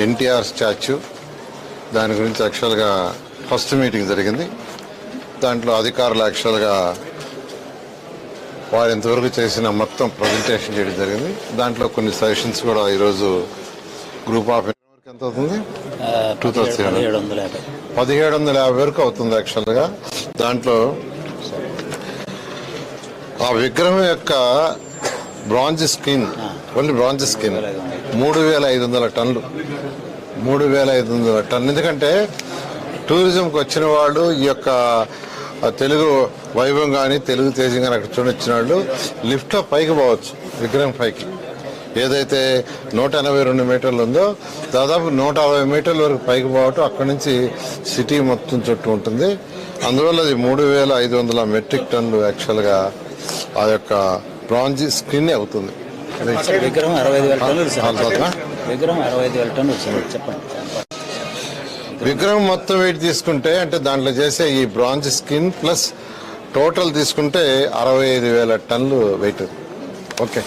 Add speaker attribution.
Speaker 1: NTR statue, దాని గురించి యాక్చువల్గా ఫస్ట్ మీటింగ్ జరిగింది. దాంట్లో అధికారులు యాక్చువల్గా వారు ఇంతవరకు చేసిన మొత్తం ప్రజెంటేషన్ చేయడం జరిగింది. దాంట్లో కొన్ని సజెషన్స్ కూడా ఈరోజు గ్రూప్ ఆఫ్ ఎంత అవుతుంది 1750 వరకు అవుతుంది యాక్చువల్గా. దాంట్లో ఆ విగ్రహం యొక్క bronze skin, only bronze skin 3500 టన్నులు. 3500 టన్ను. ఎందుకంటే టూరిజంకి వచ్చిన వాళ్ళు ఈ యొక్క తెలుగు వైభవం కానీ తెలుగు తేజం కానీ అక్కడ చూడొచ్చిన వాళ్ళు లిఫ్ట్లో పైకి పోవచ్చు. విగ్రహం పైకి ఏదైతే 182 మీటర్లు ఉందో దాదాపు 160 మీటర్ల వరకు పైకి పోవటం, అక్కడి నుంచి సిటీ మొత్తం చుట్టూ ఉంటుంది. అందువల్ల అది 3500 మెట్రిక్ టన్నులు యాక్చువల్గా ఆ యొక్క బ్రాంజ్ స్క్రీన్ అవుతుంది.
Speaker 2: విగ్రహం 65,000 టన్నులు. చెప్పండి.
Speaker 1: విగ్రహం మొత్తం వెయిట్ తీసుకుంటే అంటే దాంట్లో చేసే ఈ బ్రాంజ్ స్కిన్ ప్లస్ టోటల్ తీసుకుంటే 65,000 టన్నులు వెయిట్. ఓకే.